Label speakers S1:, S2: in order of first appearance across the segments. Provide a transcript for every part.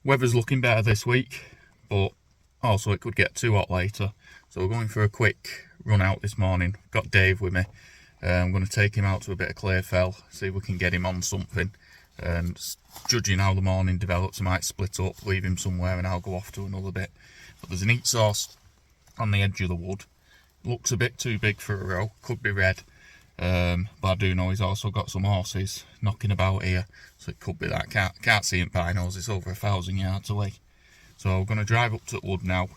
S1: Weather's looking better this week, but also it could get too hot later. So we're going for a quick run out this morning. Got Dave with me. I'm going to take him out to a bit of Clayfell, see if we can get him on something. And judging how the morning develops, I might split up, leave him somewhere, and I'll go off to another bit. But there's an eat source on the edge of the wood. Looks a bit too big for a row, could be red. But I do know he's also got some horses knocking about here, so it could be that. Can't see it by nose, it's over 1,000 yards away. So we're going to drive up to the wood now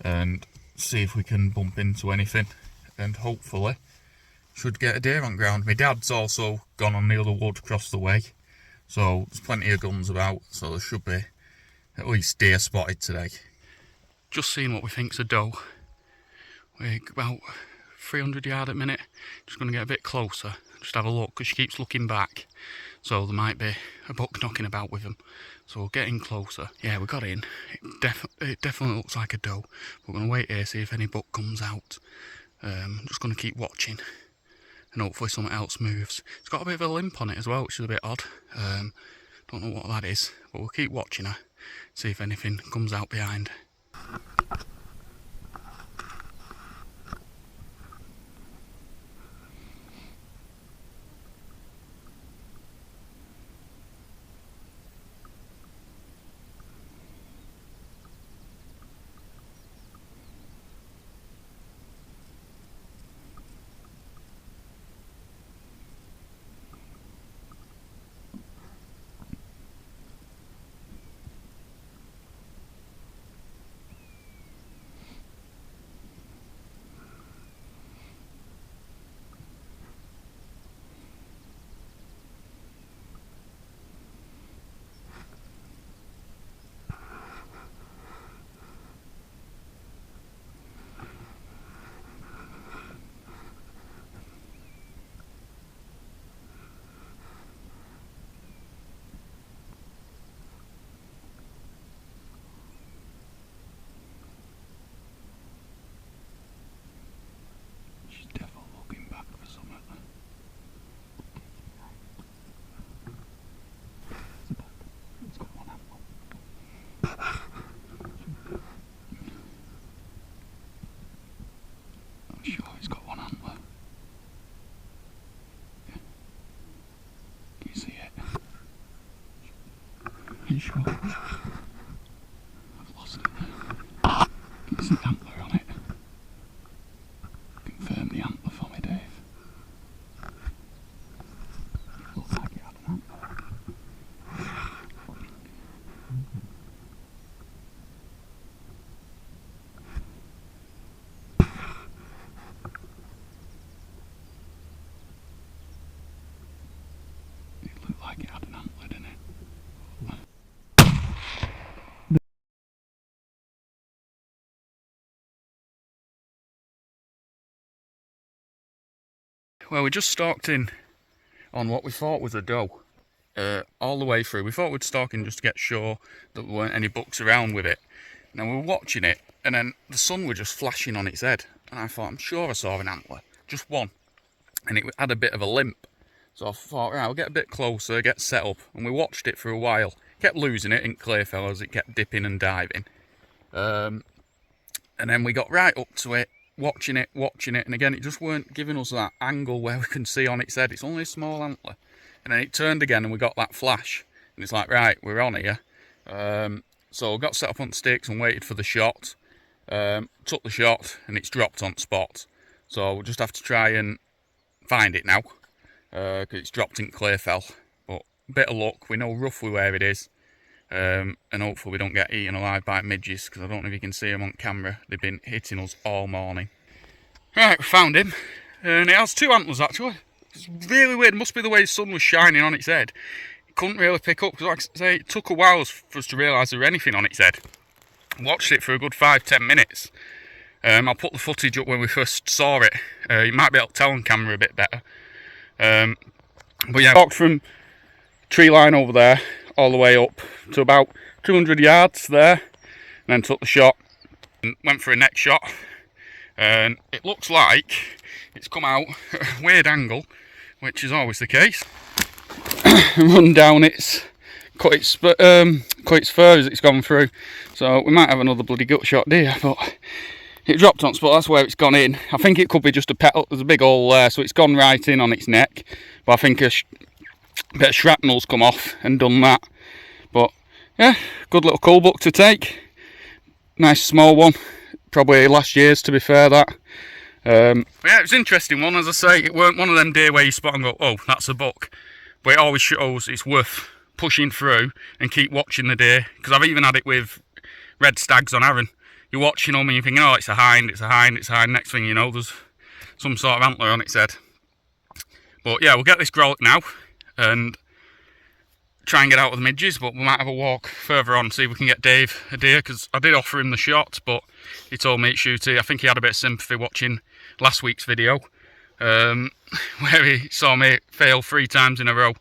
S1: and see if we can bump into anything, and hopefully should get a deer on ground. My dad's also gone on the other wood across the way, so there's plenty of guns about, so there should be at least deer spotted today. Just seeing what we think's a doe. We're about 300 yards at a minute. Just going to get a bit closer, just have a look, because she keeps looking back, so there might be a buck knocking about with them. So we'll get in closer. Yeah, we got in. It definitely looks like a doe. We're going to wait here, see if any buck comes out. Just going to keep watching, and hopefully something else moves. It's got a bit of a limp on it as well, which is a bit odd. Don't know what that is, but we'll keep watching her, see if anything comes out behind. Sure. I've lost it. Can you see the antler on it? Confirm the antler for me, Dave. It looks like it had an antler. It looked like it had an antler, didn't it? Well, we just stalked in on what we thought was a doe all the way through. We thought we'd stalk in just to get sure that there weren't any bucks around with it. Now we were watching it, and then the sun was just flashing on its head, and I thought, I'm sure I saw an antler, just one, and it had a bit of a limp. So I thought, right, we'll get a bit closer, get set up, and we watched it for a while. Kept losing it in Clayfell as it kept dipping and diving. And then we got right up to it, watching it, and again it just weren't giving us that angle where we can see on its head. It's only a small antler, and then it turned again and we got that flash, and it's like, right, we're on here. So we got set up on sticks and waited for the shot. Took the shot and it's dropped on spot, so we'll just have to try and find it now, because it's dropped in Clayfell. But a bit of luck, we know roughly where it is. And hopefully we don't get eaten alive by midges, because I don't know if you can see them on camera. They've been hitting us all morning. Right, we found him, and it has two antlers actually. It's really weird, it must be the way the sun was shining on its head. It couldn't really pick up, because like I say, it took a while for us to realise there was anything on its head. Watched it for a good 5-10 minutes. I'll put the footage up when we first saw it. You might be able to tell on camera a bit better. But yeah, walked from tree line over there all the way up to about 200 yards there, and then took the shot and went for a neck shot, and it looks like it's come out at a weird angle, which is always the case, and run down its cut its fur as it's gone through. So we might have another bloody gut shot deer, but it dropped on spot. That's where it's gone in. I think it could be just a petal. There's a big hole there, so it's gone right in on its neck. But I think a bit of shrapnel's come off and done that. But yeah, good little cull buck to take. Nice small one. Probably last year's, to be fair, that. Yeah, it was an interesting one. As I say, it weren't one of them deer where you spot and go, oh, that's a buck. But it always shows it's worth pushing through and keep watching the deer. Because I've even had it with red stags on Arran. You're watching them and you're thinking, oh, it's a hind, it's a hind, it's a hind. Next thing you know, there's some sort of antler on its head. But yeah, we'll get this grollock now and try and get out of the midges, but we might have a walk further on, see if we can get Dave a deer, because I did offer him the shot, but he told me it's shooty. I think he had a bit of sympathy watching last week's video, where he saw me fail 3 times in a row,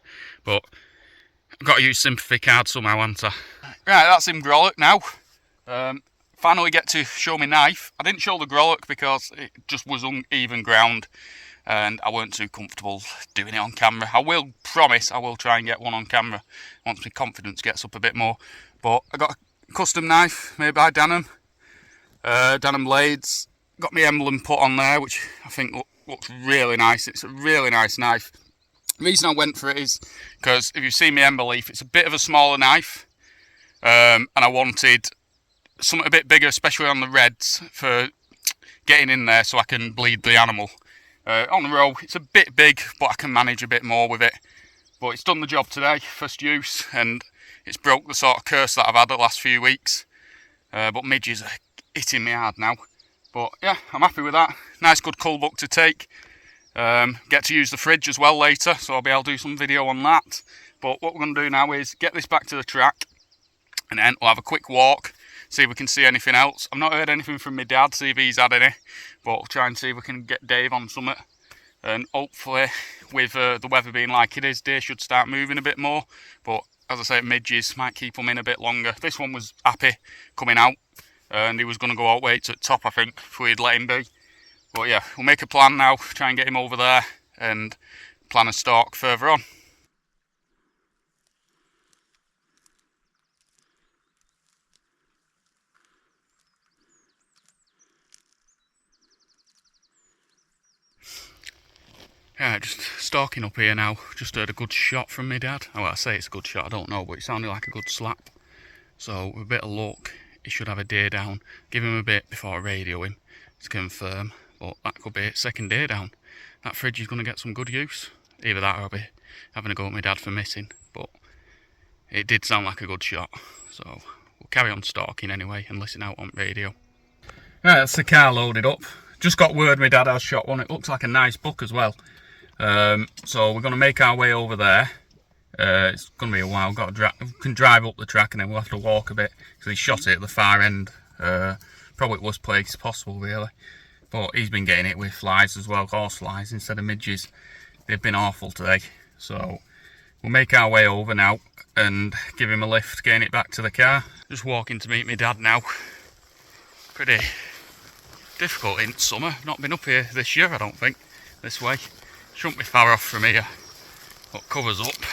S1: but I've got to use sympathy card somehow, haven't I? Right, that's him grollock now. Finally get to show my knife. I didn't show the grollock because it just was uneven ground and I weren't too comfortable doing it on camera. I will promise I will try and get one on camera once my confidence gets up a bit more. But I got a custom knife made by Danham. Danham blades. Got my emblem put on there, which I think looks really nice. It's a really nice knife. The reason I went for it is because if you've seen my ember leaf, it's a bit of a smaller knife. And I wanted something a bit bigger, especially on the reds, for getting in there so I can bleed the animal. On the row, it's a bit big, but I can manage a bit more with it. But it's done the job today, first use, and it's broke the sort of curse that I've had the last few weeks. But midges are hitting me hard now. But yeah, I'm happy with that. Nice good cull buck to take. Get to use the fridge as well later, so I'll be able to do some video on that. But what we're going to do now is get this back to the track, and then we'll have a quick walk, see if we can see anything else. I've not heard anything from my dad, see if he's had any, but we'll try and see if we can get Dave on something. And hopefully, with the weather being like it is, deer should start moving a bit more. But as I say, midges might keep them in a bit longer. This one was happy coming out, and he was going to go all the way to the top, I think, if we'd let him be. But yeah, we'll make a plan now, try and get him over there, and plan a stalk further on. Yeah, just stalking up here now. Just heard a good shot from my dad. Oh, well, I say it's a good shot, I don't know, but it sounded like a good slap. So with a bit of luck, he should have a deer down. Give him a bit before I radio him to confirm. But that could be it, second deer down. That fridge is going to get some good use. Either that or I'll be having a go at my dad for missing. But it did sound like a good shot. So we'll carry on stalking anyway and listen out on radio. Right, that's the car loaded up. Just got word my dad has shot one. It looks like a nice buck as well. So we're going to make our way over there. It's going to be a while. We can drive up the track and then we'll have to walk a bit because he shot it at the far end. Probably worst place possible, really. But he's been getting it with flies as well, horse flies instead of midges. They've been awful today. So we'll make our way over now and give him a lift, getting it back to the car. Just walking to meet my dad now. Pretty difficult in summer. Not been up here this year, I don't think, this way. Shouldn't be far off from here, but covers up.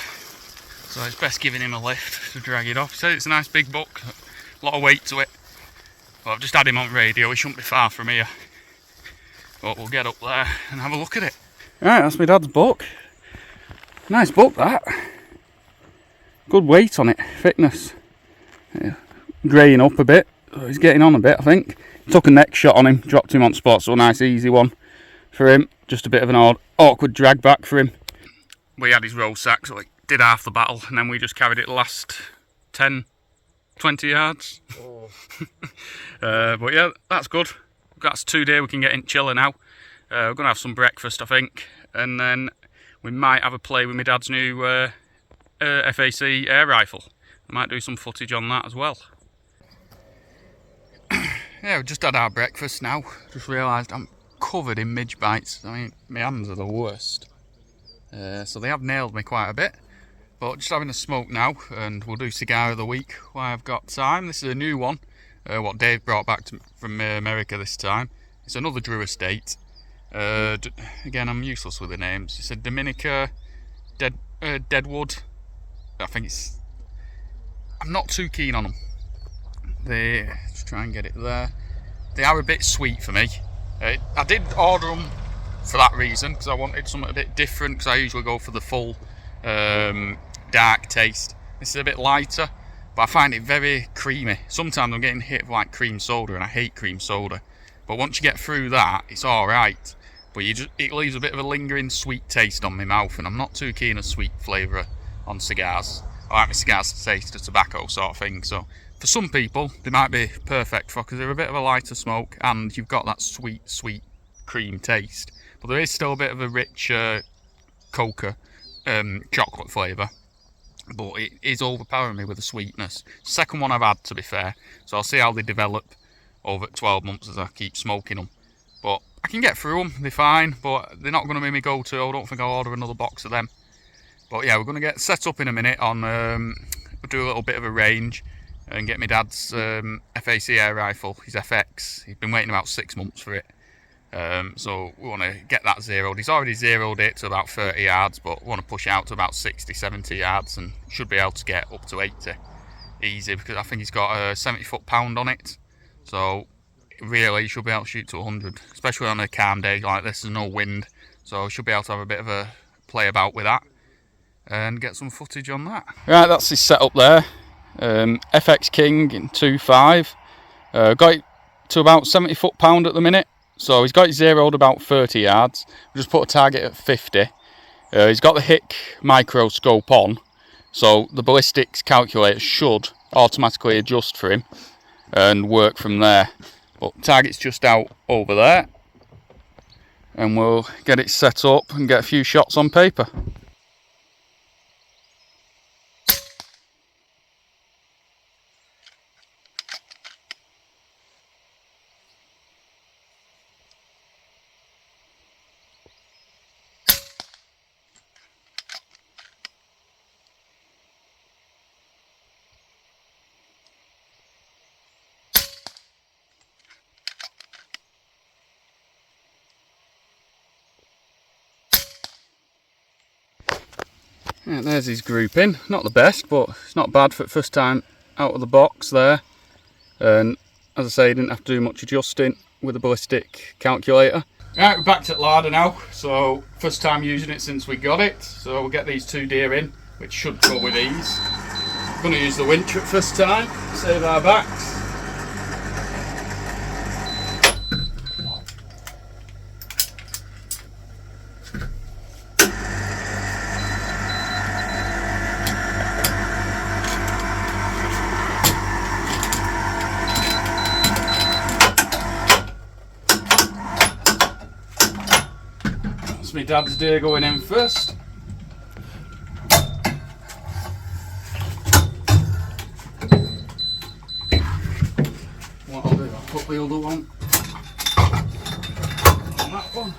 S1: So it's best giving him a lift to drag it off. He said it's a nice big buck, a lot of weight to it. But I've just had him on radio, he shouldn't be far from here. But we'll get up there and have a look at it. Right, that's my dad's buck. Nice buck, that. Good weight on it, thickness. Yeah. Greying up a bit, so he's getting on a bit, I think. Took a neck shot on him, dropped him on spot, so a nice easy one for him. Just a bit of an awkward drag back for him. We had his roll sack, so it did half the battle, and then we just carried it the last 10, 20 yards. Oh. But yeah, that's good. That's 2 days we can get in chiller now. We're going to have some breakfast, I think, and then we might have a play with my dad's new FAC air rifle. I might do some footage on that as well. Yeah, we just had our breakfast now. Just realised I'm covered in midge bites. I mean, my hands are the worst. So they have nailed me quite a bit. But just having a smoke now, and we'll do cigar of the week while I've got time. This is a new one, what Dave brought back from America this time. It's another Drew estate. Again, I'm useless with the names. It's a Dominica Deadwood. I think it's I'm not too keen on them. Let's try and get it there. They are a bit sweet for me. I did order them for that reason, because I wanted something a bit different, because I usually go for the full dark taste. This is a bit lighter, but I find it very creamy. Sometimes I'm getting hit with like cream soda, and I hate cream soda. But once you get through that, it's alright. But it leaves a bit of a lingering sweet taste on my mouth, and I'm not too keen on sweet flavour on cigars. I like my cigars to taste of tobacco sort of thing. So for some people, they might be perfect for, because they're a bit of a lighter smoke, and you've got that sweet cream taste. But there is still a bit of a rich coca chocolate flavour. But it is overpowering me with the sweetness. Second one I've had, to be fair. So I'll see how they develop over 12 months as I keep smoking them. But I can get through them, they're fine, but they're not going to be my go-to. I don't think I'll order another box of them. But yeah, we're going to get set up in a minute on, we'll do a little bit of a range and get my dad's FAC air rifle, his FX. He's been waiting about 6 months for it. So we want to get that zeroed. He's already zeroed it to about 30 yards, but we want to push it out to about 60, 70 yards, and should be able to get up to 80 easy, because I think he's got a 70 foot-pound on it. So really, you should be able to shoot to 100, especially on a calm day like this. There's no wind, so should be able to have a bit of a play about with that and get some footage on that. Right, that's his setup there. FX King in 2.5. Got it to about 70 foot-pound at the minute, so he's got it zeroed about 30 yards. We just put a target at 50. He's got the HIC microscope on, so the ballistics calculator should automatically adjust for him and work from there. But target's just out over there, and we'll get it set up and get a few shots on paper. Right, there's his grouping. Not the best, but it's not bad for the first time out of the box there. And as I say, didn't have to do much adjusting with the ballistic calculator. Right, we're back to the larder now. So first time using it since we got it. So we'll get these 2 deer in, which should go with ease. I'm going to use the winch at first time, save our backs. My dad's deer going in first. What I'll do, I'll put the other one on that one.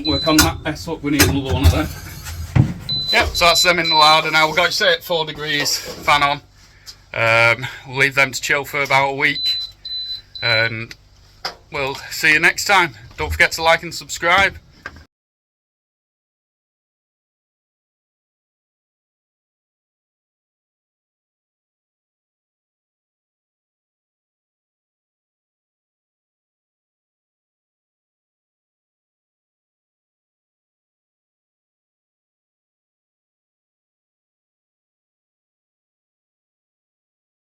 S1: Work on that S up, we need another one of them. Yep, so that's them in the larder now. We've got it set at 4 degrees, fan on. We'll leave them to chill for about a week, and we'll see you next time. Don't forget to like and subscribe.